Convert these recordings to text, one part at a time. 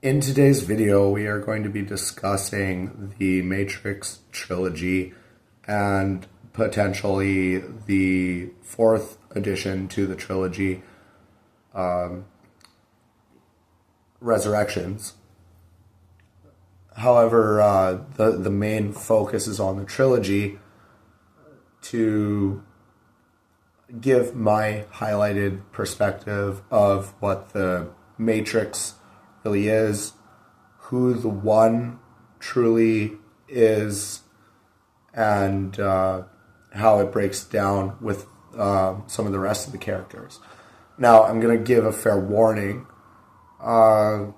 In today's video, we are going to be discussing the Matrix trilogy and potentially the fourth addition to the trilogy, Resurrections. However, the main focus is on the trilogy to give my highlighted perspective of what the Matrix really is, who the One truly is, and how it breaks down with some of the rest of the characters. Now, I'm going to give a fair warning to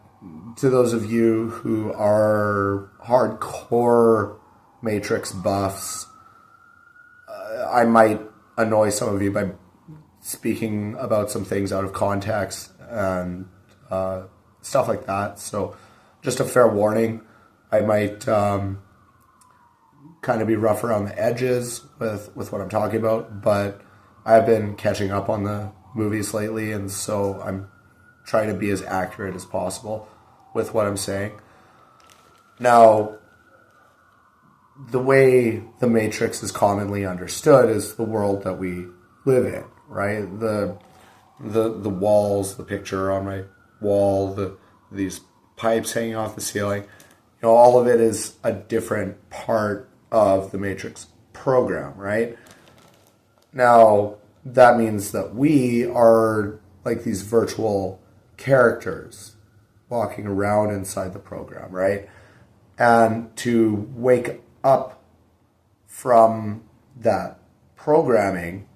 those of you who are hardcore Matrix buffs. I might annoy some of you by speaking about some things out of context and stuff like that. So just a fair warning. I might kind of be rough around the edges with what I'm talking about, but I've been catching up on the movies lately, and so I'm trying to be as accurate as possible with what I'm saying. Now, the way the Matrix is commonly understood is the world that we live in, right? The walls, the picture on my wall, these pipes hanging off the ceiling, all of it is a different part of the Matrix program, right? Now, that means that we are like these virtual characters walking around inside the program, right? And to wake up from that programming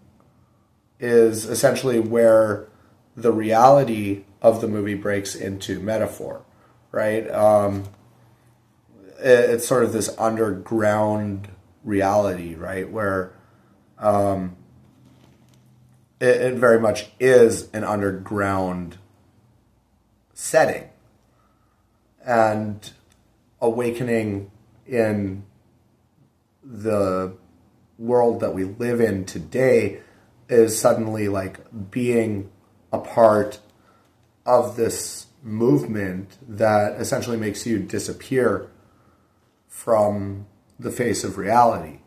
is essentially where the reality of the movie breaks into metaphor, right? It's sort of this underground reality, right? Where it very much is an underground setting. And awakening in the world that we live in today is suddenly like being a part of this movement that essentially makes you disappear from the face of reality.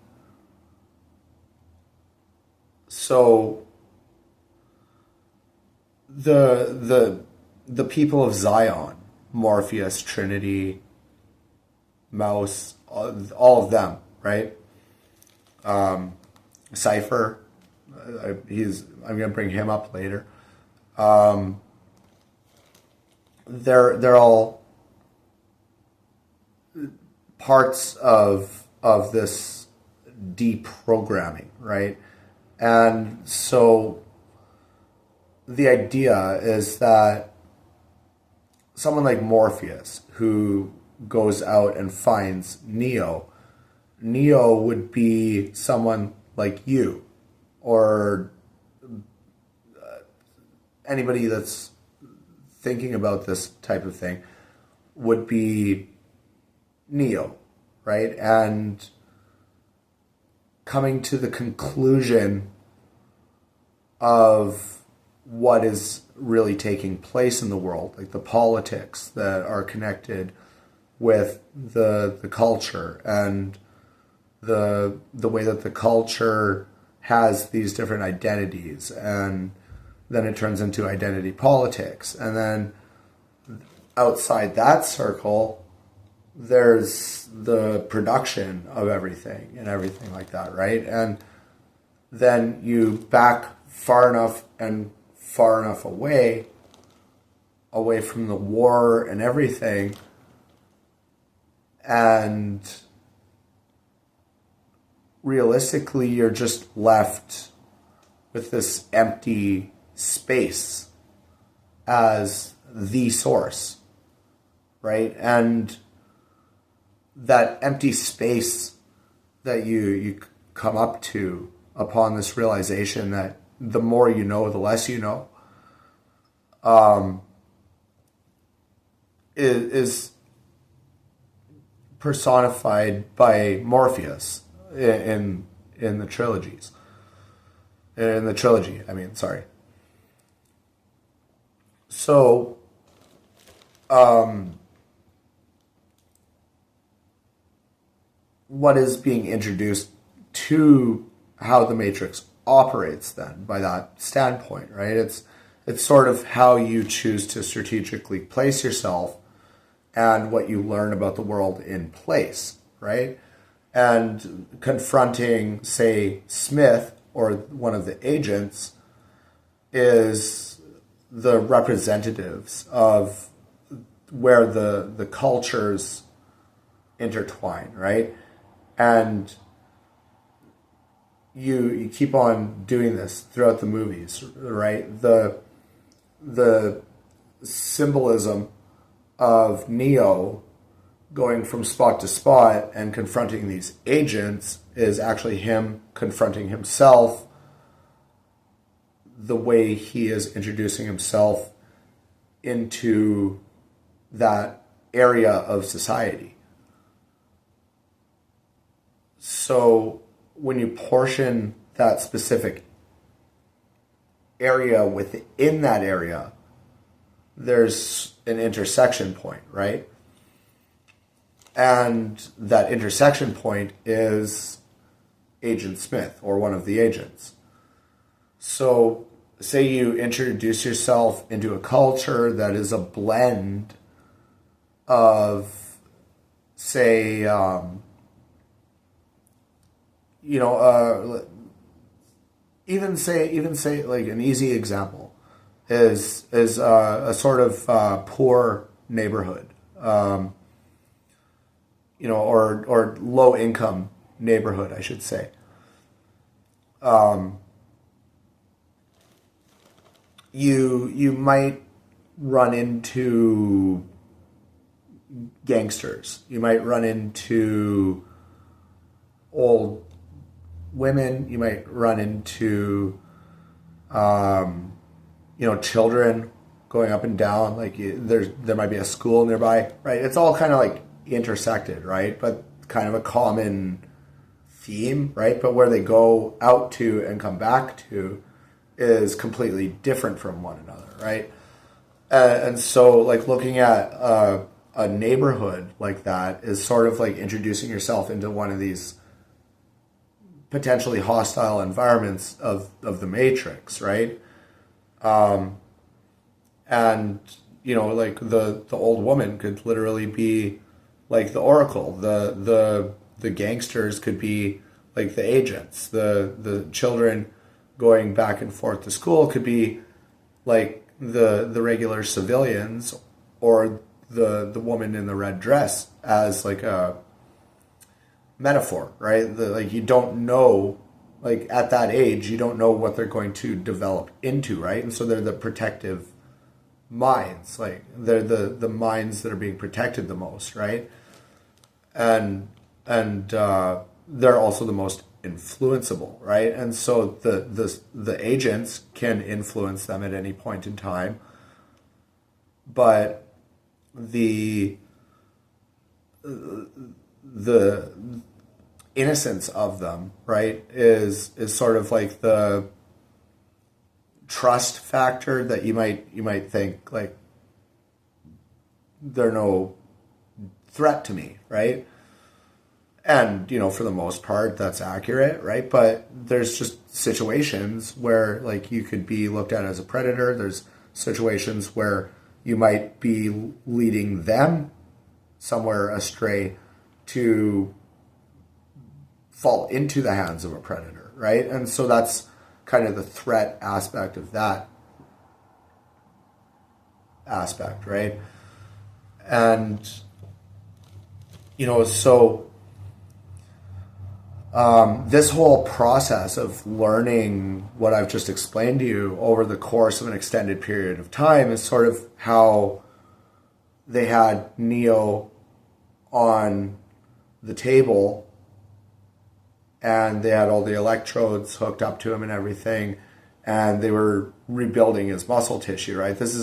So the people of Zion, Morpheus, Trinity, Mouse, all of them, right? Cypher, I'm going to bring him up later. They're all parts of this deprogramming, right? And so the idea is that someone like Morpheus, who goes out and finds Neo would be someone like you, or anybody that's thinking about this type of thing would be Neo, right? And coming to the conclusion of what is really taking place in the world, like the politics that are connected with the culture and the way that the culture has these different identities, and then it turns into identity politics. And then outside that circle, there's the production of everything and everything like that, right? And then you back far enough away from the war and everything, and realistically you're just left with this empty space as the source, right? And that empty space that you come up to upon this realization that the more you know, the less you know, is personified by Morpheus in the trilogies. In the trilogy, I mean, sorry. So what is being introduced to how the Matrix operates then by that standpoint, right? It's sort of how you choose to strategically place yourself and what you learn about the world in place, right? And confronting, say, Smith or one of the agents is the representatives of where the cultures intertwine, right? And you keep on doing this throughout the movies, right? The symbolism of Neo going from spot to spot and confronting these agents is actually him confronting himself, the way he is introducing himself into that area of society. So when you portion that specific area within that area, there's an intersection point, right? And that intersection point is Agent Smith or one of the agents. So say you introduce yourself into a culture that is a blend of, say, even say like an easy example is a sort of poor neighborhood, or low income neighborhood, I should say. You might run into gangsters. You might run into old women. You might run into children going up and down. Like there might be a school nearby, right? It's all kind of like intersected, right? But kind of a common theme, right? But where they go out to and come back to is completely different from one another, right? And so like looking at a neighborhood like that is sort of like introducing yourself into one of these potentially hostile environments of the Matrix, right? And like the old woman could literally be like the Oracle. The gangsters could be like the agents. The children going back and forth to school could be like the regular civilians, or the woman in the red dress as like a metaphor, right? Like you don't know, like at that age, you don't know what they're going to develop into, right? And so they're the protective minds, like they're the minds that are being protected the most, right? And they're also the most influenceable, right? And so the agents can influence them at any point in time, but the innocence of them, right, is sort of like the trust factor that you might think like they're no threat to me, right? And for the most part that's accurate, right? But there's just situations where like you could be looked at as a predator. There's situations where you might be leading them somewhere astray to fall into the hands of a predator, right? And so that's kind of the threat aspect of that aspect, right? And so this whole process of learning what I've just explained to you over the course of an extended period of time is sort of how they had Neo on the table and they had all the electrodes hooked up to him and everything, and they were rebuilding his muscle tissue, right? This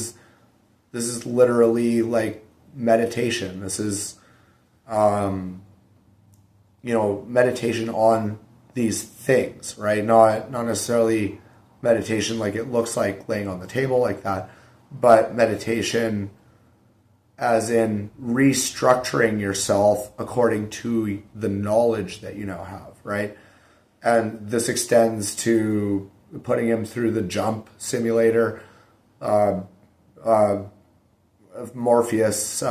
is literally like meditation. This is meditation on these things, right? Not necessarily meditation like it looks like laying on the table like that, but meditation as in restructuring yourself according to the knowledge that you now have, right? And this extends to putting him through the jump simulator, of Morpheus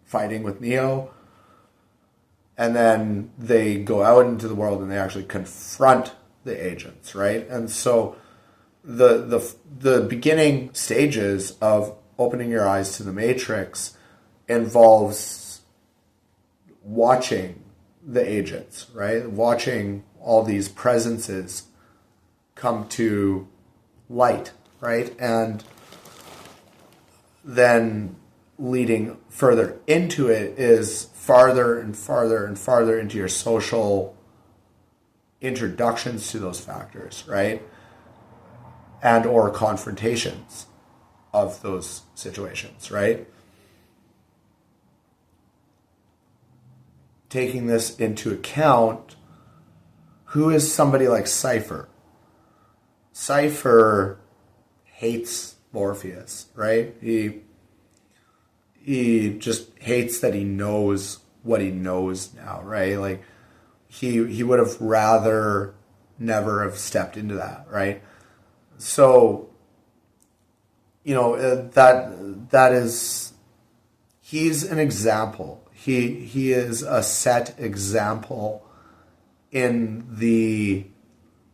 fighting with Neo, and then they go out into the world and they actually confront the agents, right? And so the beginning stages of opening your eyes to the Matrix involves watching the agents, right? Watching all these presences come to light, right? And then leading further into it is farther and farther and farther into your social introductions to those factors, right? And or confrontations of those situations, right? Taking this into account, who is somebody like Cypher? Cypher hates Morpheus, right? He just hates that he knows what he knows now, right? Like he would have rather never have stepped into that, right? So, that is, he's an example. He is a set example in the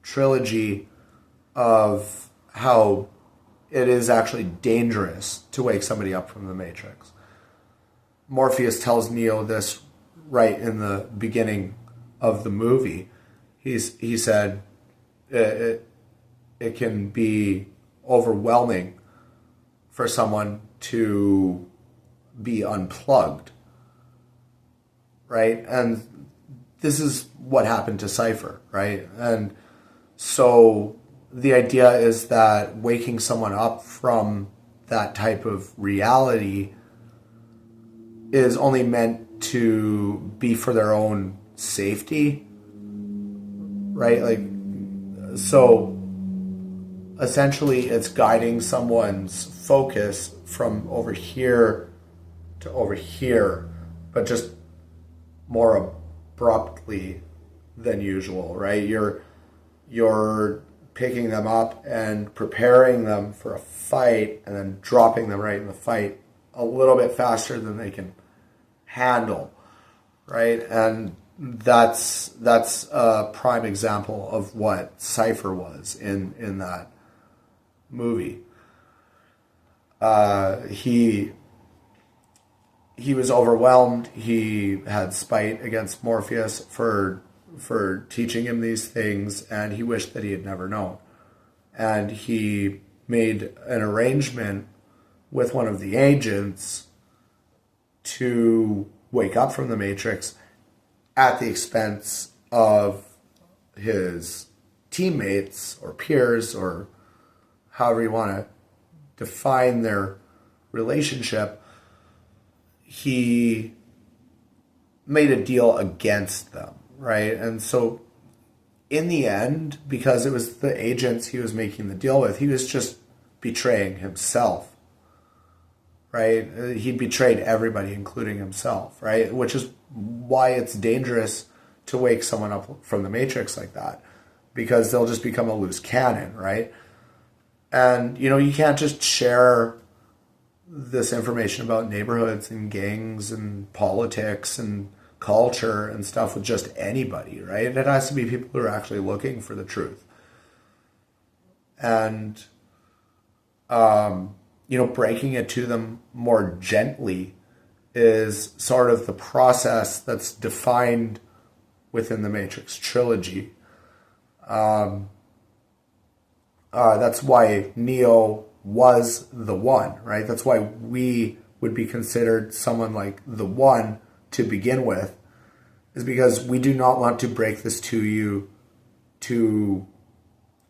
trilogy of how it is actually dangerous to wake somebody up from the Matrix. Morpheus tells Neo this right in the beginning of the movie. He said it can be overwhelming for someone to be unplugged, right? And this is what happened to Cypher, right? And so the idea is that waking someone up from that type of reality is only meant to be for their own safety, right? Like, so essentially it's guiding someone's focus from over here to over here, but just more abruptly than usual, right? You're picking them up and preparing them for a fight and then dropping them right in the fight a little bit faster than they can handle, right? And that's a prime example of what Cypher was in that movie. He was overwhelmed. He had spite against Morpheus for teaching him these things, and he wished that he had never known. And he made an arrangement with one of the agents to wake up from the Matrix at the expense of his teammates or peers, or however you want to define their relationship. He made a deal against them, right? And so in the end, because it was the agents he was making the deal with, he was just betraying himself, right? He betrayed everybody, including himself, right? Which is why it's dangerous to wake someone up from the Matrix like that, because they'll just become a loose cannon, right? And, you can't just share this information about neighborhoods and gangs and politics and culture and stuff with just anybody, right? It has to be people who are actually looking for the truth. And, breaking it to them more gently is sort of the process that's defined within the Matrix trilogy. That's why Neo was the one, right? That's why we would be considered someone like the one to begin with, is because we do not want to break this to you too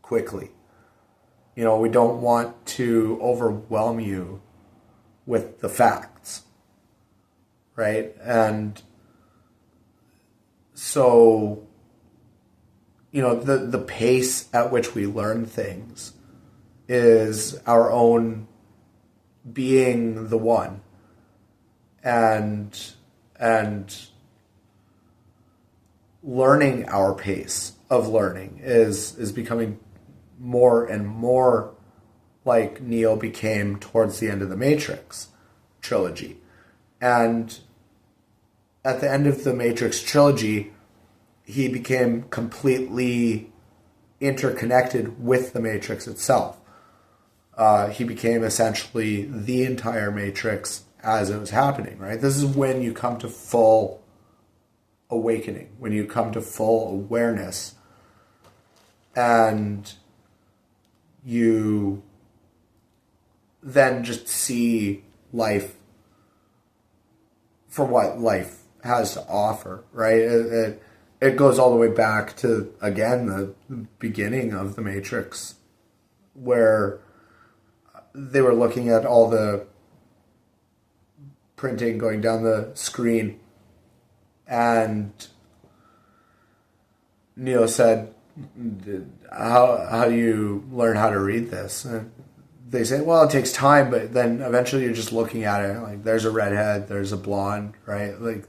quickly. We don't want to overwhelm you with the facts, right? And so, the pace at which we learn things is our own being the one, and and learning, our pace of learning is becoming more and more like Neo became towards the end of the Matrix trilogy. And at the end of the Matrix trilogy, he became completely interconnected with the Matrix itself. He became essentially the entire Matrix as it was happening, right? This is when you come to full awakening, when you come to full awareness, and you then just see life for what life has to offer, right? It goes all the way back to, again, the beginning of the Matrix, where they were looking at all the printing going down the screen, and Neo said, how do you learn how to read this? And they say, well, it takes time, but then eventually you're just looking at it, like, there's a redhead, there's a blonde, right? Like,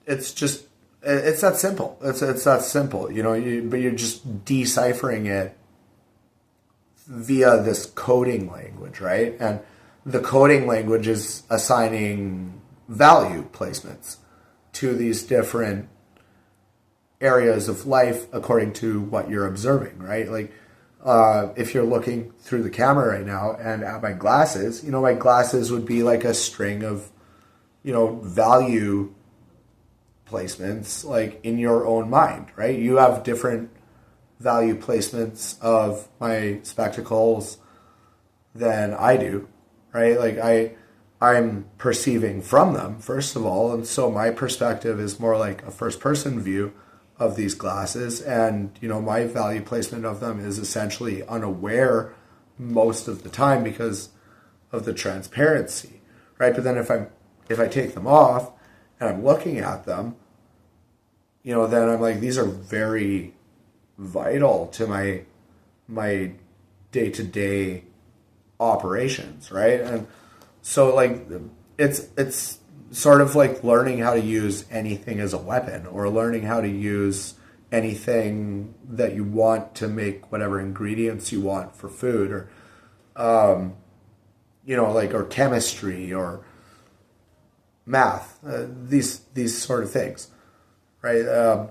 it's that simple. It's that simple, but you're just deciphering it via this coding language, right? And the coding language is assigning value placements to these different areas of life according to what you're observing, right? Like, if you're looking through the camera right now and at my glasses, my glasses would be like a string of, value placements, like in your own mind, right? You have different value placements of my spectacles than I do, right? Like I'm perceiving from them, first of all, and so my perspective is more like a first person view of these glasses, and my value placement of them is essentially unaware most of the time because of the transparency, right? But then if I take them off and I'm looking at them, then I'm like, these are very vital to my day-to-day operations, right? And so, like, it's sort of like learning how to use anything as a weapon, or learning how to use anything that you want to make whatever ingredients you want for food, or or chemistry or math, these sort of things, right?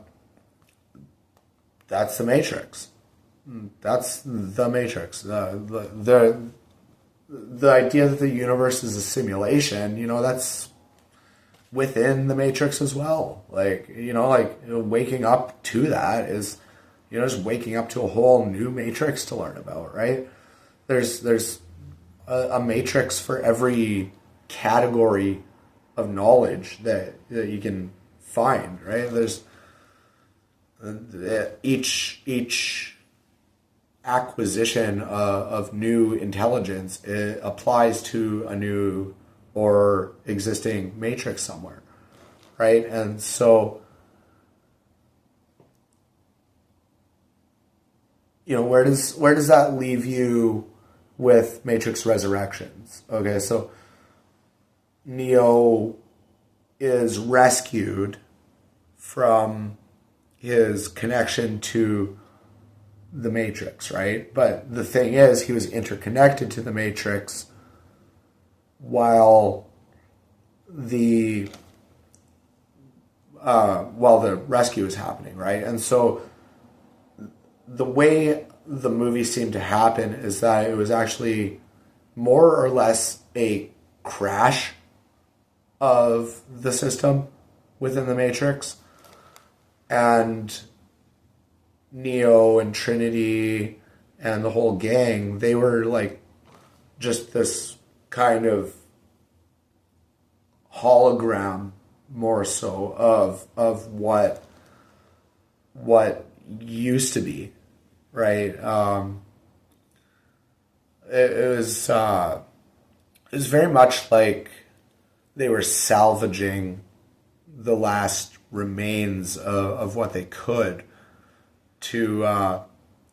That's the Matrix. That's the Matrix. The idea that the universe is a simulation, that's within the Matrix as well. Waking up to that is, just waking up to a whole new Matrix to learn about, right? There's a Matrix for every category of knowledge that you can find, right? There's each acquisition of new intelligence, it applies to a new or existing matrix somewhere, right? And so, where does that leave you with Matrix Resurrections? Okay, so Neo is rescued from his connection to the Matrix, right? But the thing is, he was interconnected to the Matrix while the rescue is happening, right? And so the way the movie seemed to happen is that it was actually more or less a crash of the system within the Matrix, and Neo and Trinity and the whole gang, they were like just this kind of hologram, more so, of what used to be, right? It was very much like they were salvaging the last remains of what they could to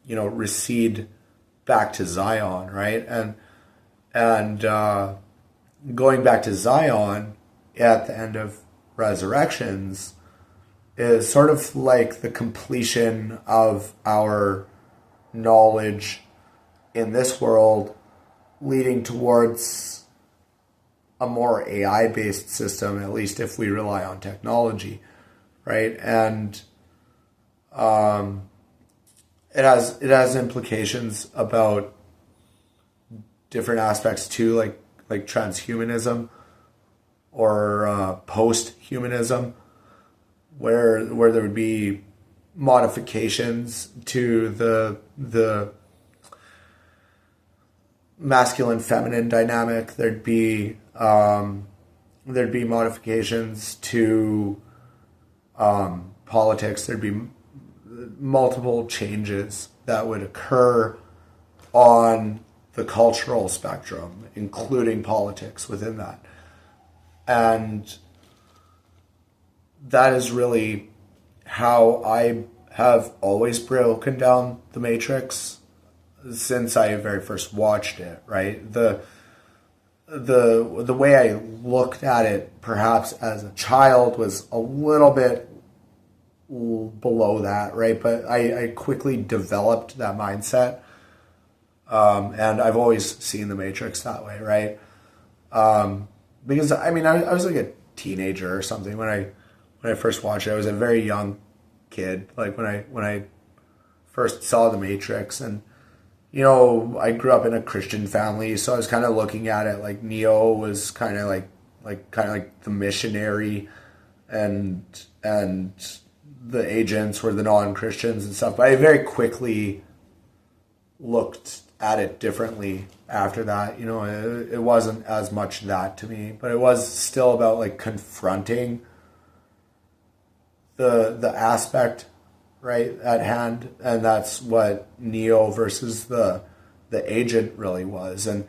recede back to Zion, right? And going back to Zion at the end of Resurrections is sort of like the completion of our knowledge in this world, leading towards a more AI-based system, at least if we rely on technology, right? And it has implications about different aspects too, like transhumanism or post-humanism, where there would be modifications to the masculine feminine dynamic. There'd be modifications to politics. There'd be multiple changes that would occur on the cultural spectrum, including politics within that. And that is really how I have always broken down The Matrix since I very first watched it, right? The way I looked at it perhaps as a child was a little bit below that, right? But I quickly developed that mindset. And I've always seen The Matrix that way, right? Because I mean, I was like a teenager or something when I first watched it. I was a very young kid, like when I first saw The Matrix, and you know, I grew up in a Christian family, so I was kind of looking at it like Neo was kind of like the missionary, and the agents were the non-Christians and stuff. But I very quickly looked at it differently after that. You know, it wasn't as much that to me, but it was still about like confronting the aspect right at hand, and that's what Neo versus the agent really was. And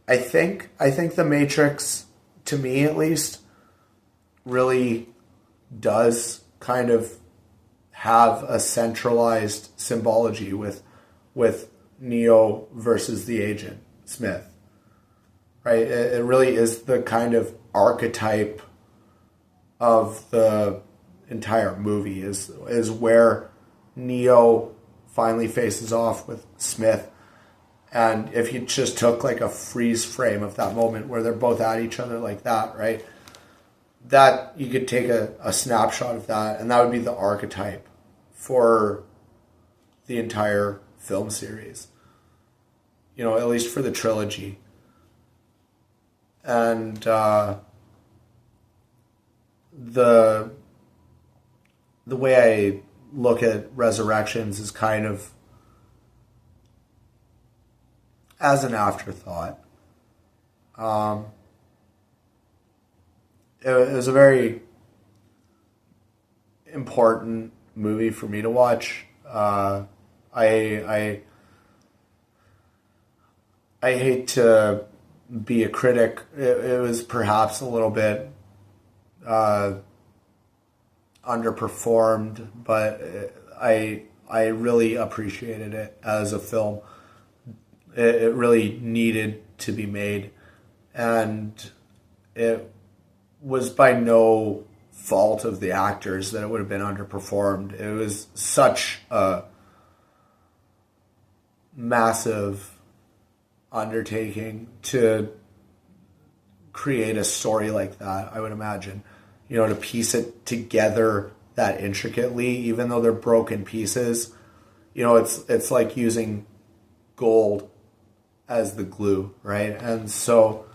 I think The Matrix, to me at least, really does kind of have a centralized symbology with Neo versus the agent Smith, right? It really is the kind of archetype of the entire movie is where Neo finally faces off with Smith. And if you just took like a freeze frame of that moment where they're both at each other like that, right? That you could take a snapshot of that, and that would be the archetype for the entire film series. You know, at least for the trilogy. And the way I look at Resurrections is kind of as an afterthought. It was a very important movie for me to watch. I hate to be a critic. It was perhaps a little bit underperformed, but I really appreciated it as a film. It really needed to be made, and it was by no fault of the actors that it would have been underperformed. It was such a massive undertaking to create a story like that, I would imagine. You know, to piece it together that intricately, even though they're broken pieces. You know, it's like using gold as the glue, right? And so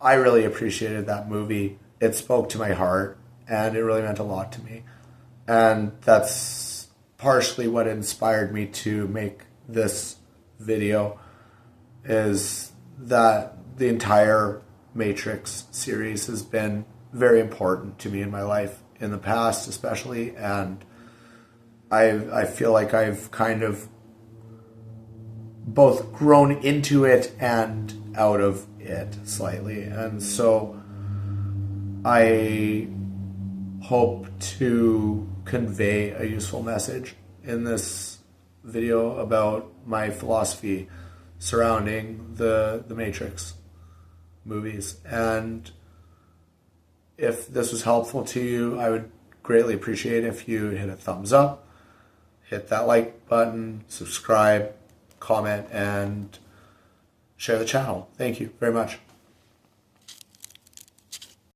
I really appreciated that movie. It spoke to my heart, and it really meant a lot to me. And that's partially what inspired me to make this video, is that the entire Matrix series has been very important to me in my life, in the past especially, and I feel like I've kind of both grown into it and out of it slightly. And so I hope to convey a useful message in this video about my philosophy surrounding the Matrix. movies. And if this was helpful to you, I would greatly appreciate it if you hit a thumbs up, hit that like button, subscribe, comment, and share the channel. Thank you very much.